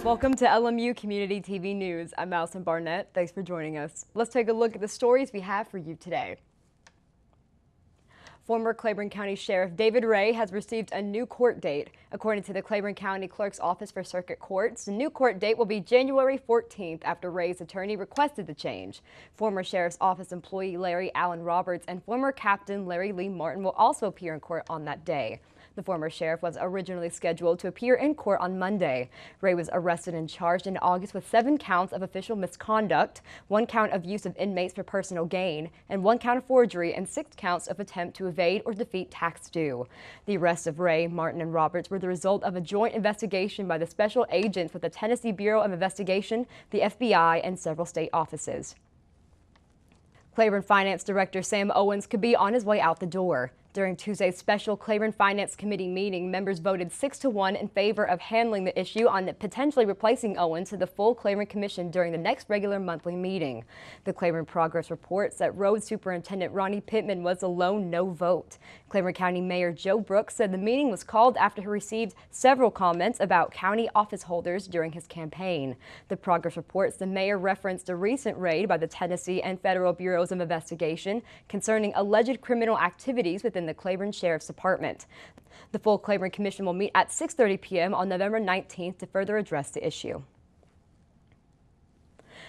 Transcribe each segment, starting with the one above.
Welcome to LMU Community TV News. I'm Allison Barnett. Thanks for joining us. Let's take a look at the stories we have for you today. Former Claiborne County Sheriff David Ray has received a new court date. According to the Claiborne County Clerk's Office for Circuit Courts, the new court date will be January 14th after Ray's attorney requested the change. Former Sheriff's Office employee Larry Allen Roberts and former Captain Larry Lee Martin will also appear in court on that day. The former sheriff was originally scheduled to appear in court on Monday. Ray was arrested and charged in August with 7 counts of official misconduct, 1 count of use of inmates for personal gain, and 1 count of forgery and 6 counts of attempt to evade or defeat tax due. The arrests of Ray, Martin, and Roberts were the result of a joint investigation by the special agents with the Tennessee Bureau of Investigation, the FBI, and several state offices. Claiborne Finance Director Sam Owens could be on his way out the door. During Tuesday's special Claiborne Finance Committee meeting, members voted 6-1 in favor of handling the issue on potentially replacing Owens to the full Claiborne Commission during the next regular monthly meeting. The Claiborne Progress reports that Road Superintendent Ronnie Pittman was a lone no vote. Claiborne County Mayor Joe Brooks said the meeting was called after he received several comments about county office holders during his campaign. The Progress reports the mayor referenced a recent raid by the Tennessee and federal bureaus of investigation concerning alleged criminal activities within the Claiborne Sheriff's Department. The full Claiborne Commission will meet at 6:30 p.m. on November 19th to further address the issue.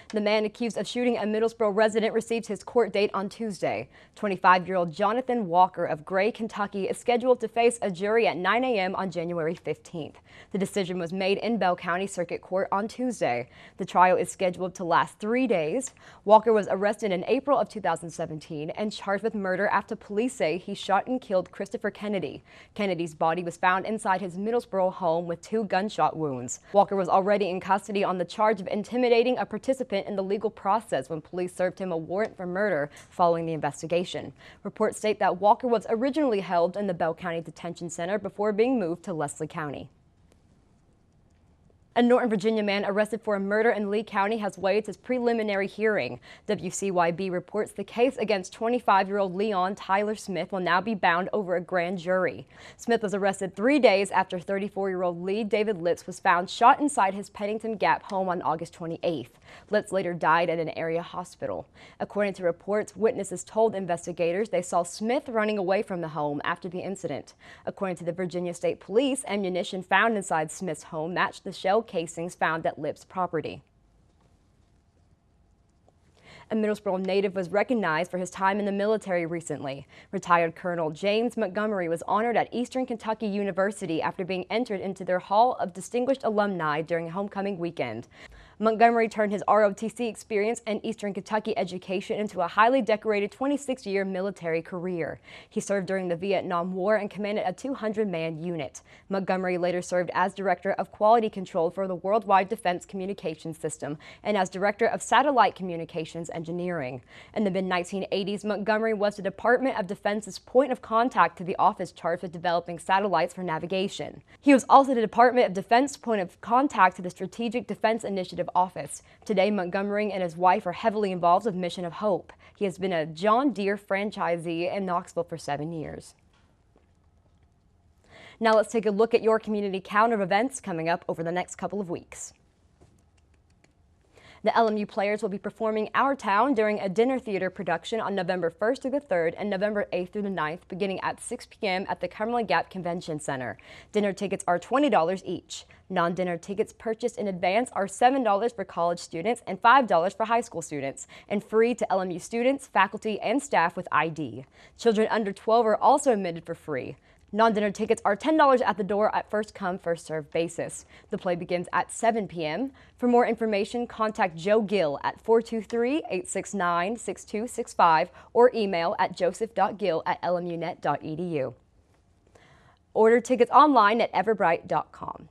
The man accused of shooting a Middlesboro resident received his court date on Tuesday. 25-year-old Jonathan Walker of Gray, Kentucky is scheduled to face a jury at 9 a.m. on January 15th. The decision was made in Bell County Circuit Court on Tuesday. The trial is scheduled to last 3 days. Walker was arrested in April of 2017 and charged with murder after police say he shot and killed Christopher Kennedy. Kennedy's body was found inside his Middlesboro home with 2 gunshot wounds. Walker was already in custody on the charge of intimidating a participant in the legal process when police served him a warrant for murder following the investigation. Reports state that Walker was originally held in the Bell County Detention Center before being moved to Leslie County. A Norton, Virginia man arrested for a murder in Lee County has waived his preliminary hearing. WCYB reports the case against 25-year-old Leon Tyler Smith will now be bound over a grand jury. Smith was arrested 3 days after 34-year-old Lee David Litz was found shot inside his Pennington Gap home on August 28th. Litz later died at an area hospital. According to reports, witnesses told investigators they saw Smith running away from the home after the incident. According to the Virginia State Police, ammunition found inside Smith's home matched the shell casings found at Lipp's property. A Middlesboro native was recognized for his time in the military recently. Retired Colonel James Montgomery was honored at Eastern Kentucky University after being entered into their Hall of Distinguished Alumni during homecoming weekend. Montgomery turned his ROTC experience and Eastern Kentucky education into a highly decorated 26-year military career. He served during the Vietnam War and commanded a 200-man unit. Montgomery later served as Director of Quality Control for the Worldwide Defense Communications System and as Director of Satellite Communications Engineering. In the mid-1980s, Montgomery was the Department of Defense's point of contact to the office charged with developing satellites for navigation. He was also the Department of Defense point of contact to the Strategic Defense Initiative Office. Today, Montgomery and his wife are heavily involved with Mission of Hope. He has been a John Deere franchisee in Knoxville for 7 years. Now let's take a look at your community calendar of events coming up over the next couple of weeks. The LMU players will be performing Our Town during a dinner theater production on November 1st through the 3rd and November 8th through the 9th, beginning at 6 p.m. at the Cumberland Gap Convention Center. Dinner tickets are $20 each. Non-dinner tickets purchased in advance are $7 for college students and $5 for high school students, and free to LMU students, faculty, and staff with ID. Children under 12 are also admitted for free. Non-dinner tickets are $10 at the door at first-come, first-served basis. The play begins at 7 p.m. For more information, contact Joe Gill at 423-869-6265 or email at joseph.gill@lmunet.edu. Order tickets online at everbright.com.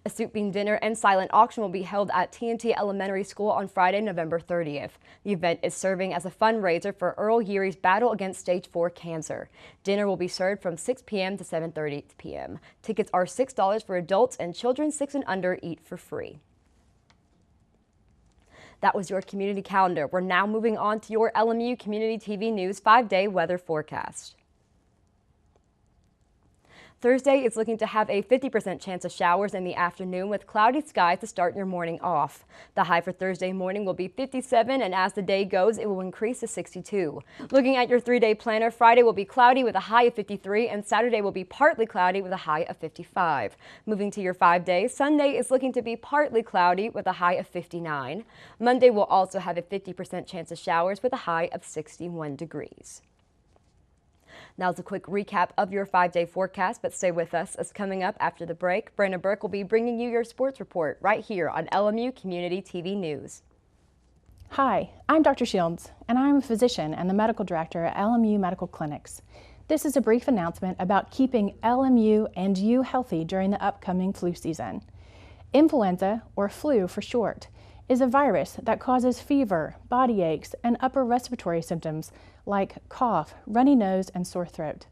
A soup bean dinner and silent auction will be held at T&T Elementary School on Friday, November 30th. The event is serving as a fundraiser for Earl Yeary's battle against stage 4 cancer. Dinner will be served from 6 p.m. to 7:30 p.m. Tickets are $6 for adults, and children 6 and under eat for free. That was your community calendar. We're now moving on to your LMU Community TV News 5-day weather forecast. Thursday is looking to have a 50% chance of showers in the afternoon with cloudy skies to start your morning off. The high for Thursday morning will be 57, and as the day goes, it will increase to 62. Looking at your 3-day planner, Friday will be cloudy with a high of 53, and Saturday will be partly cloudy with a high of 55. Moving to your 5 days, Sunday is looking to be partly cloudy with a high of 59. Monday will also have a 50% chance of showers with a high of 61 degrees. Now's a quick recap of your 5-day forecast, but stay with us as coming up after the break, Brandon Burke will be bringing you your sports report right here on LMU Community TV News. Hi, I'm Dr. Shields, and I'm a physician and the medical director at LMU Medical Clinics. This is a brief announcement about keeping LMU and you healthy during the upcoming flu season. Influenza, or flu for short, is a virus that causes fever, body aches, and upper respiratory symptoms like cough, runny nose, and sore throat.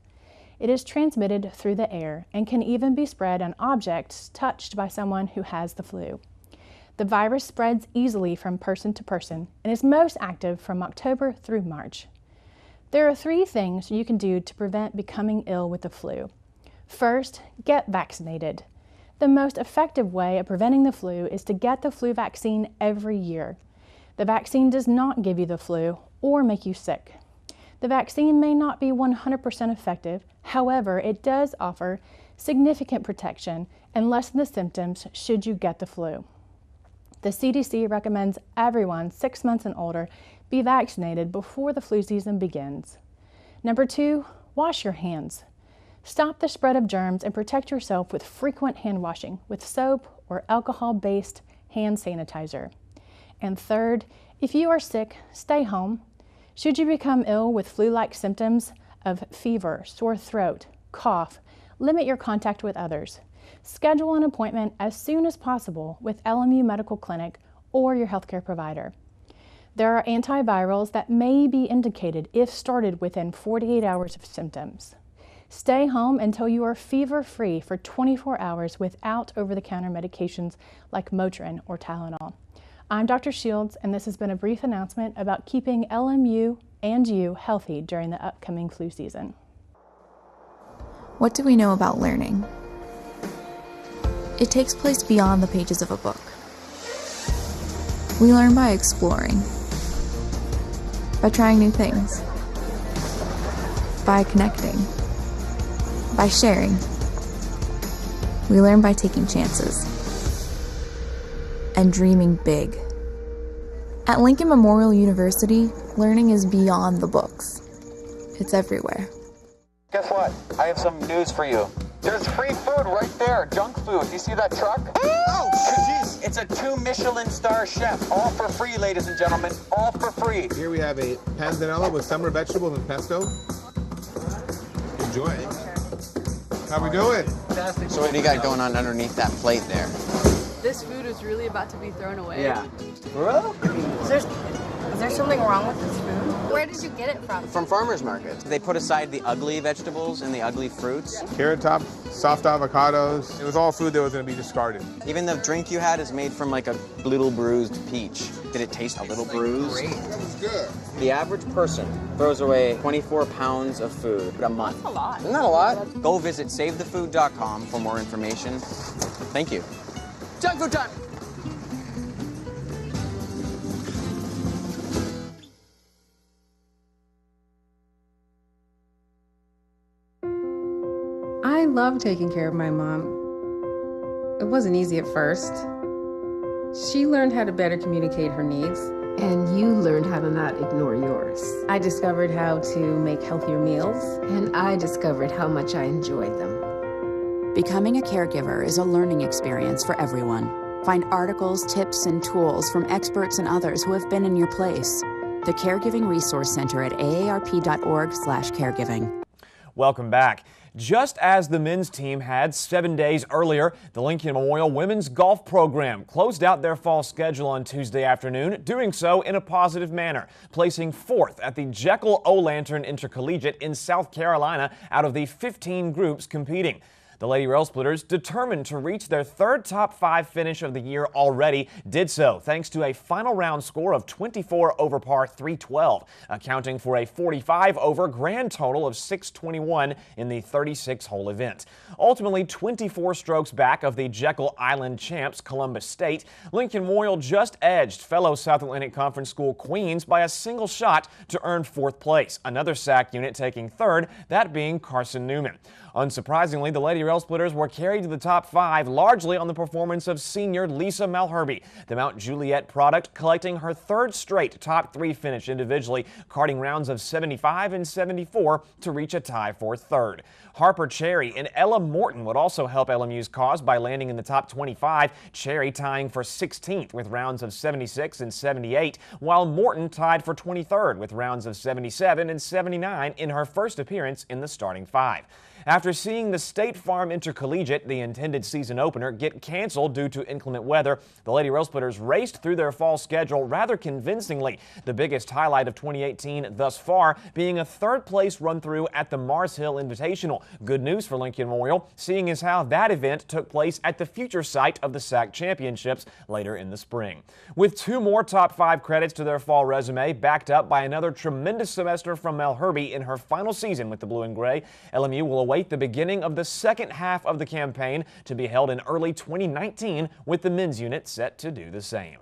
It is transmitted through the air and can even be spread on objects touched by someone who has the flu. The virus spreads easily from person to person and is most active from October through March. There are 3 things you can do to prevent becoming ill with the flu. First, get vaccinated. The most effective way of preventing the flu is to get the flu vaccine every year. The vaccine does not give you the flu or make you sick. The vaccine may not be 100% effective, however, it does offer significant protection and lessen the symptoms should you get the flu. The CDC recommends everyone 6 months and older be vaccinated before the flu season begins. Number 2, wash your hands. Stop the spread of germs and protect yourself with frequent hand washing with soap or alcohol-based hand sanitizer. And third, if you are sick, stay home. Should you become ill with flu-like symptoms of fever, sore throat, cough, limit your contact with others. Schedule an appointment as soon as possible with LMU Medical Clinic or your healthcare provider. There are antivirals that may be indicated if started within 48 hours of symptoms. Stay home until you are fever-free for 24 hours without over-the-counter medications like Motrin or Tylenol. I'm Dr. Shields, and this has been a brief announcement about keeping LMU and you healthy during the upcoming flu season. What do we know about learning? It takes place beyond the pages of a book. We learn by exploring, by trying new things, by connecting, by sharing. We learn by taking chances and dreaming big. At Lincoln Memorial University, learning is beyond the books. It's everywhere. Guess what? I have some news for you. There's free food right there, junk food. You see that truck? Oh, jeez. It's a 2 Michelin star chef. All for free, ladies and gentlemen. All for free. Here we have a panzanella with summer vegetables and pesto. Enjoy. How we doing? Fantastic. So what do you got going on underneath that plate there? This food is really about to be thrown away. Yeah. Bro? Is there something wrong with this food? Where did you get it from? From farmers markets. They put aside the ugly vegetables and the ugly fruits. Carrot top, soft avocados. It was all food that was going to be discarded. Even the drink you had is made from like a little bruised peach. Did it taste a little bruised? It was good. The average person throws away 24 pounds of food a month. That's a lot. Isn't that a lot? Go visit savethefood.com for more information. Thank you. Junk food time! I love taking care of my mom. It wasn't easy at first. She learned how to better communicate her needs. And you learned how to not ignore yours. I discovered how to make healthier meals. And I discovered how much I enjoyed them. Becoming a caregiver is a learning experience for everyone. Find articles, tips, and tools from experts and others who have been in your place. The Caregiving Resource Center at aarp.org/caregiving. Welcome back. Just as the men's team had 7 days earlier, the Lincoln Memorial Women's Golf Program closed out their fall schedule on Tuesday afternoon, doing so in a positive manner, placing 4th at the Jekyll O'Lantern Intercollegiate in South Carolina out of the 15 groups competing. The Lady Rail Splitters, determined to reach their third top 5 finish of the year already, did so thanks to a final round score of 24 over par 312, accounting for a 45 over grand total of 621 in the 36-hole event. Ultimately 24 strokes back of the Jekyll Island champs Columbus State, Lincoln Memorial just edged fellow South Atlantic Conference school Queens by a single shot to earn 4th place. Another SAC unit taking 3rd, that being Carson Newman. Unsurprisingly, the Lady Rail Splitters were carried to the top 5 largely on the performance of senior Lisa Malherbe, the Mount Juliet product, collecting her 3rd straight top 3 finish individually, carding rounds of 75 and 74 to reach a tie for 3rd. Harper Cherry and Ella Morton would also help LMU's cause by landing in the top 25, Cherry tying for 16th with rounds of 76 and 78, while Morton tied for 23rd with rounds of 77 and 79 in her first appearance in the starting 5. After seeing the State Farm Intercollegiate, the intended season opener, get canceled due to inclement weather, the Lady Rail Splitters raced through their fall schedule rather convincingly, the biggest highlight of 2018 thus far being a 3rd-place run-through at the Mars Hill Invitational. Good news for Lincoln Memorial, seeing as how that event took place at the future site of the SAC Championships later in the spring. With 2 more top 5 credits to their fall resume, backed up by another tremendous semester from Malherbe in her final season with the Blue and Gray, LMU will await the beginning of the second half of the campaign to be held in early 2019, with the men's unit set to do the same.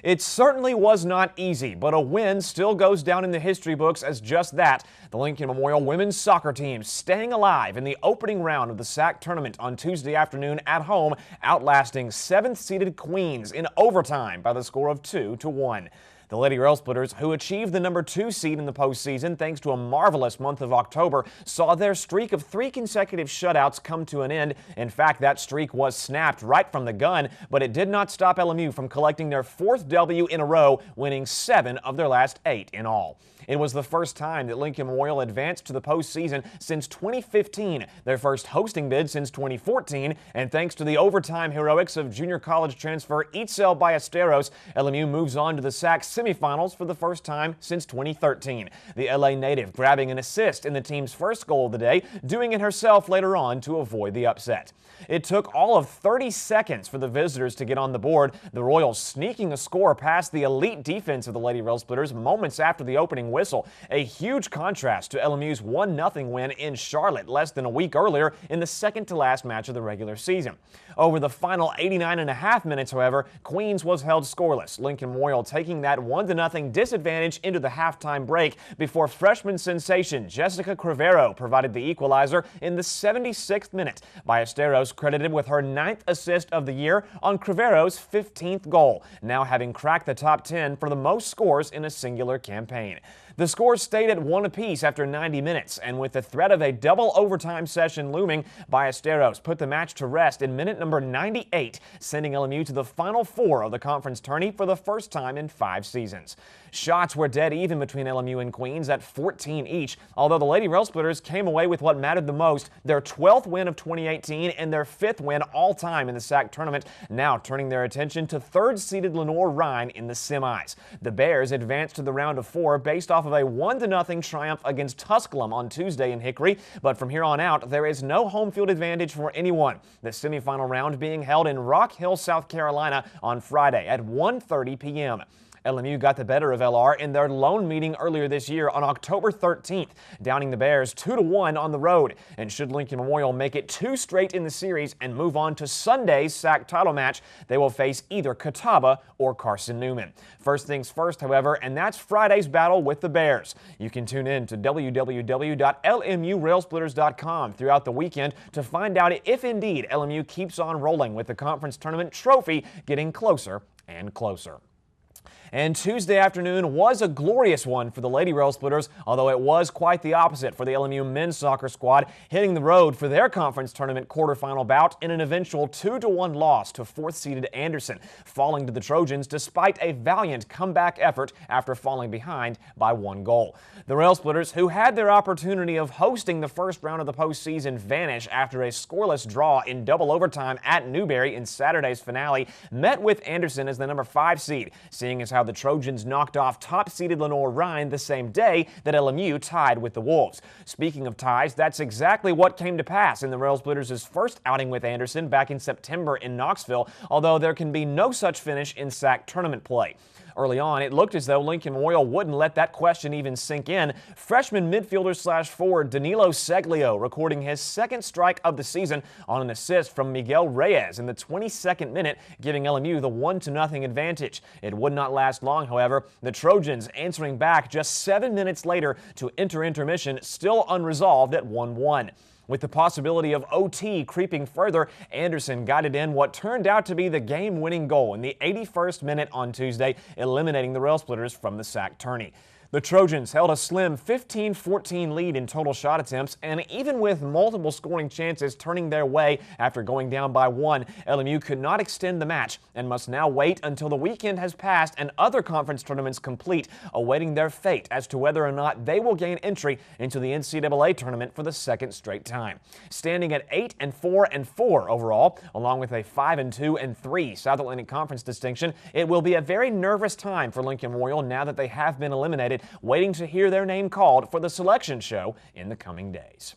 It certainly was not easy, but a win still goes down in the history books as just that. The Lincoln Memorial women's soccer team staying alive in the opening round of the SAC tournament on Tuesday afternoon at home, outlasting 7th-seeded Queens in overtime by the score of 2-1. The Lady Rail Splitters, who achieved the number 2 seed in the postseason thanks to a marvelous month of October, saw their streak of 3 consecutive shutouts come to an end. In fact, that streak was snapped right from the gun, but it did not stop LMU from collecting their 4th W in a row, winning 7 of their last 8 in all. It was the first time that Lincoln Memorial advanced to the postseason since 2015, their first hosting bid since 2014, and thanks to the overtime heroics of junior college transfer Itzel Ballesteros, LMU moves on to the SAC semifinals for the first time since 2013. The LA native grabbing an assist in the team's first goal of the day, doing it herself later on to avoid the upset. It took all of 30 seconds for the visitors to get on the board, the Royals sneaking a score past the elite defense of the Lady Rail Splitters moments after the opening whistle, a huge contrast to LMU's 1-0 win in Charlotte less than a week earlier in the second-to-last match of the regular season. Over the final 89.5 minutes, however, Queens was held scoreless, Lincoln Memorial taking that 1-0 disadvantage into the halftime break before freshman sensation Jessica Crivero provided the equalizer in the 76th minute. Ballesteros credited with her 9th assist of the year on Crivero's 15th goal, now having cracked the top 10 for the most scores in a singular campaign. The scores stayed at 1 apiece after 90 minutes, and with the threat of a double overtime session looming, Ballesteros put the match to rest in minute number 98, sending LMU to the Final 4 of the conference tourney for the first time in 5 seasons. Shots were dead even between LMU and Queens at 14 each, although the Lady Rail Splitters came away with what mattered the most, their 12th win of 2018 and their 5th win all-time in the SAC tournament, now turning their attention to 3rd-seeded Lenore-Rhine in the semis. The Bears advanced to the round of 4 based off of a 1-0 triumph against Tusculum on Tuesday in Hickory, but from here on out, there is no home field advantage for anyone. The semifinal round being held in Rock Hill, South Carolina on Friday at 1:30 p.m. LMU got the better of LR in their lone meeting earlier this year on October 13th, downing the Bears 2-1 on the road. And should Lincoln Memorial make it 2 straight in the series and move on to Sunday's SAC title match, they will face either Catawba or Carson Newman. First things first, however, and that's Friday's battle with the Bears. You can tune in to www.lmurailsplitters.com throughout the weekend to find out if indeed LMU keeps on rolling with the conference tournament trophy getting closer and closer. And Tuesday afternoon was a glorious one for the Lady Rail Splitters, although it was quite the opposite for the LMU men's soccer squad, hitting the road for their conference tournament quarterfinal bout in an eventual 2-1 loss to 4th-seeded Anderson, falling to the Trojans despite a valiant comeback effort after falling behind by 1 goal. The Rail Splitters, who had their opportunity of hosting the first round of the postseason vanish after a scoreless draw in double overtime at Newberry in Saturday's finale, met with Anderson as the number 5 seed, seeing as how the Trojans knocked off top-seeded Lenoir-Rhyne the same day that LMU tied with the Wolves. Speaking of ties, that's exactly what came to pass in the Rail Splitters' first outing with Anderson back in September in Knoxville, although there can be no such finish in SAC tournament play. Early on, it looked as though Lincoln Memorial wouldn't let that question even sink in. Freshman midfielder/forward Danilo Seglio recording his second strike of the season on an assist from Miguel Reyes in the 22nd minute, giving LMU the 1-0 advantage. It would not last long, however. The Trojans answering back just 7 minutes later to enter intermission, still unresolved at 1-1. With the possibility of OT creeping further, Anderson guided in what turned out to be the game-winning goal in the 81st minute on Tuesday, eliminating the Rail Splitters from the SAC tourney. The Trojans held a slim 15-14 lead in total shot attempts, and even with multiple scoring chances turning their way after going down by 1, LMU could not extend the match and must now wait until the weekend has passed and other conference tournaments complete, awaiting their fate as to whether or not they will gain entry into the NCAA tournament for the second straight time. Standing at 8-4-4 overall, along with a 5-2-3 South Atlantic Conference distinction, it will be a very nervous time for Lincoln Memorial now that they have been eliminated, waiting to hear their name called for the selection show in the coming days.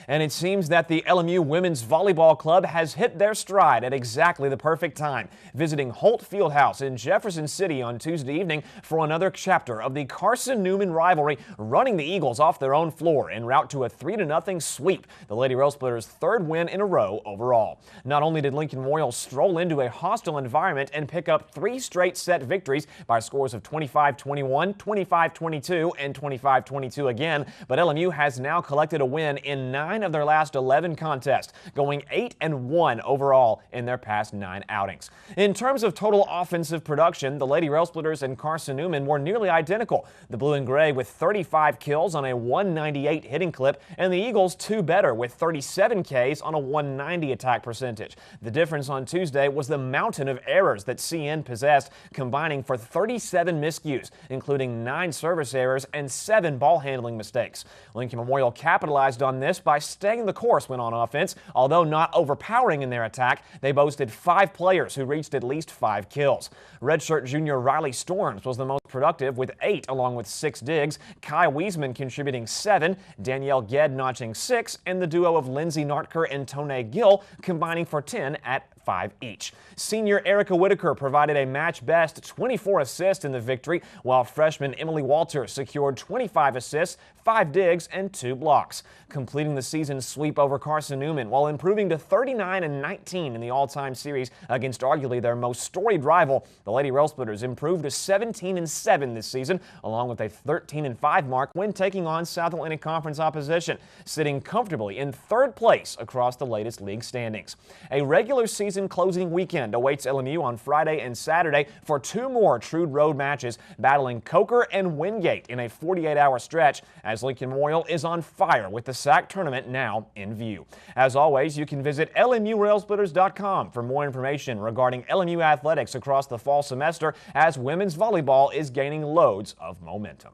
And it seems that the LMU Women's Volleyball Club has hit their stride at exactly the perfect time, visiting Holt Fieldhouse in Jefferson City on Tuesday evening for another chapter of the Carson-Newman rivalry, running the Eagles off their own floor en route to a 3-0 sweep, the Lady Rail Splitters' third win in a row overall. Not only did Lincoln Memorial stroll into a hostile environment and pick up 3 straight set victories by scores of 25-21, 25-22, and 25-22 again, but LMU has now collected a win in 9 of their last 11 contests, going 8-1 overall in their past 9 outings. In terms of total offensive production, the Lady Rail Splitters and Carson-Newman were nearly identical. The Blue and Gray with 35 kills on a 198 hitting clip, and the Eagles 2 better with 37 Ks on a 190 attack percentage. The difference on Tuesday was the mountain of errors that CN possessed, combining for 37 miscues, including 9 service errors and 7 ball handling mistakes. Lincoln Memorial capitalized on this by staying the course when on offense. Although not overpowering in their attack, they boasted 5 players who reached at least 5 kills. Redshirt junior Riley Storms was the most productive with 8 along with 6 digs, Kai Wiesman contributing 7, Danielle Gedd notching 6, and the duo of Lindsay Nartker and Tone Gill combining for 10 at 5 each. Senior Erica Whitaker provided a match-best 24 assists in the victory, while freshman Emily Walter secured 25 assists, 5 digs, and 2 blocks, completing the season's sweep over Carson-Newman while improving to 39-19 in the all-time series against arguably their most storied rival. The Lady Rail Splitters improved to 17-7 this season, along with a 13-5 mark when taking on South Atlantic Conference opposition, sitting comfortably in 3rd place across the latest league standings. A regular season closing weekend awaits LMU on Friday and Saturday for 2 more Trude Road matches, battling Coker and Wingate in a 48-hour stretch, as Lincoln Memorial is on fire with the SAC tournament now in view. As always, you can visit LMURailsplitters.com for more information regarding LMU athletics across the fall semester, as women's volleyball is gaining loads of momentum.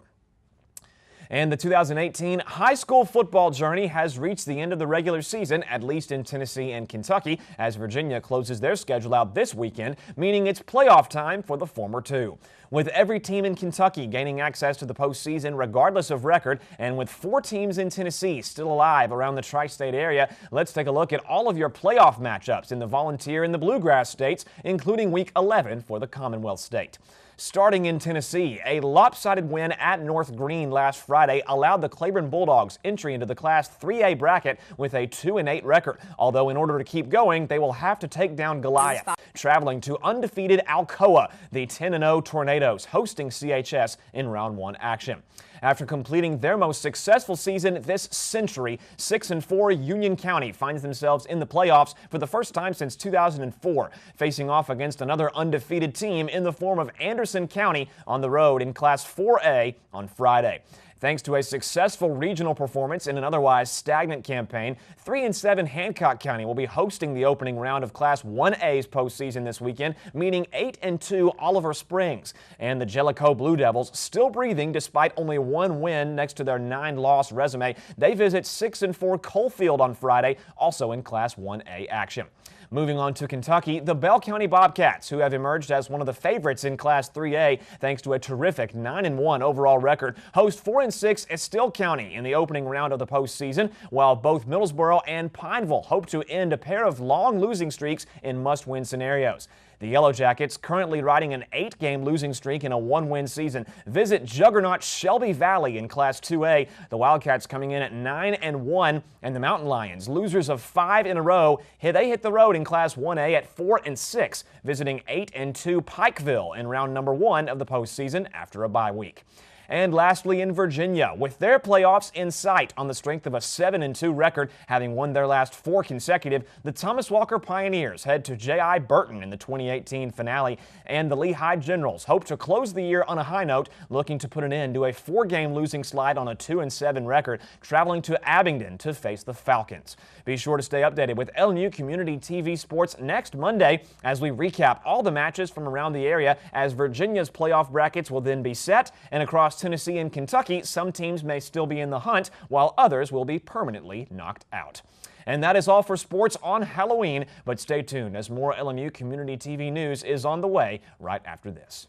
And the 2018 high school football journey has reached the end of the regular season, at least in Tennessee and Kentucky, as Virginia closes their schedule out this weekend, meaning it's playoff time for the former 2. With every team in Kentucky gaining access to the postseason regardless of record, and with 4 teams in Tennessee still alive around the tri-state area, let's take a look at all of your playoff matchups in the Volunteer and the Bluegrass states, including Week 11 for the Commonwealth State. Starting in Tennessee, a lopsided win at North Greene last Friday allowed the Claiborne Bulldogs entry into the Class 3A bracket with a 2-8 record, although in order to keep going, they will have to take down Goliath. Traveling to undefeated Alcoa, the 10-0 Tornadoes hosting CHS in Round 1 action. After completing their most successful season this century, 6-4 Union County finds themselves in the playoffs for the first time since 2004, facing off against another undefeated team in the form of Anderson County on the road in Class 4A on Friday. Thanks to a successful regional performance in an otherwise stagnant campaign, 3-7 Hancock County will be hosting the opening round of Class 1A's postseason this weekend, meaning 8-2 Oliver Springs. And the Jellicoe Blue Devils, still breathing despite only 1 win next to their 9-loss resume, they visit 6-4 Coalfield on Friday, also in Class 1A action. Moving on to Kentucky, the Bell County Bobcats, who have emerged as one of the favorites in Class 3A thanks to a terrific 9-1 overall record, host 4-6 at Still County in the opening round of the postseason, while both Middlesboro and Pineville hope to end a pair of long losing streaks in must-win scenarios. The Yellow Jackets, currently riding an 8-game losing streak in a 1-win season, visit juggernaut Shelby Valley in Class 2A. The Wildcats coming in at 9-1, and the Mountain Lions, losers of 5 in a row, they hit the road in Class 1A at 4-6, visiting 8-2 Pikeville in round number 1 of the postseason after a bye week. And lastly, in Virginia, with their playoffs in sight on the strength of a 7-2 record, having won their last 4 consecutive, the Thomas Walker Pioneers head to J.I. Burton in the 2018 finale, and the Lehigh Generals hope to close the year on a high note, looking to put an end to a 4-game losing slide on a 2-7 record, traveling to Abingdon to face the Falcons. Be sure to stay updated with LMU Community TV Sports next Monday as we recap all the matches from around the area, as Virginia's playoff brackets will then be set, and across Tennessee and Kentucky, some teams may still be in the hunt, while others will be permanently knocked out. And that is all for sports on Halloween, but stay tuned as more LMU Community TV news is on the way right after this.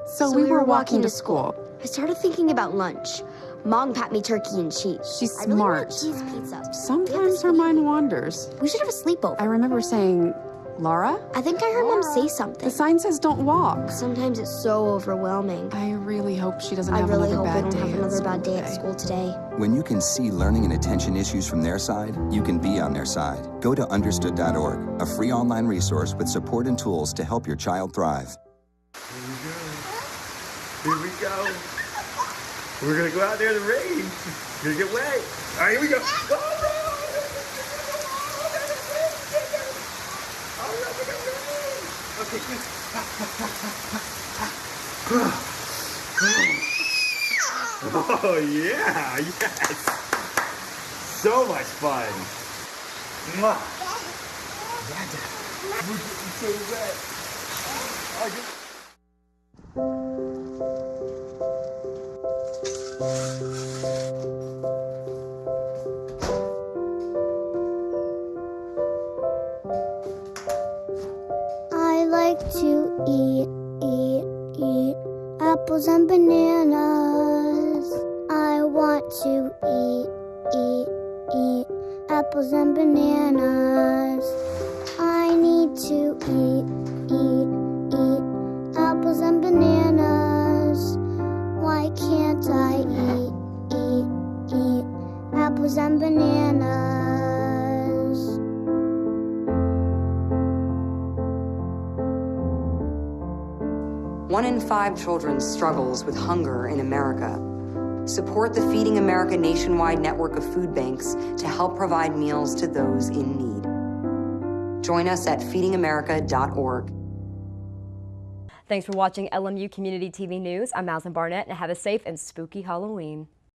So we were walking to school. I started thinking about lunch. Mom packed me turkey and cheese. She's I really smart. want cheese pizza. Sometimes her mind wanders. We should have a sleepover. I remember saying, Laura? I think I heard Mom say something. The sign says don't walk. Sometimes it's so overwhelming. I really hope she doesn't have I really another hope I bad don't day have at another school bad day at today. school today. When you can see learning and attention issues from their side, you can be on their side. Go to understood.org, a free online resource with support and tools to help your child thrive. Here we go. We're gonna go out there in the rain. We're gonna get wet. All right, here we go. Okay, good. Oh yeah, yes. So much fun. Mwah. We're getting so wet. I like to eat apples and bananas. I want to eat apples and bananas. I need to eat apples and bananas. Why can't I eat apples and bananas? One in 5 children struggles with hunger in America. Support the Feeding America nationwide network of food banks to help provide meals to those in need. Join us at feedingamerica.org. Thanks for watching LMU Community TV News. I'm Malcolm Barnett, and have a safe and spooky Halloween.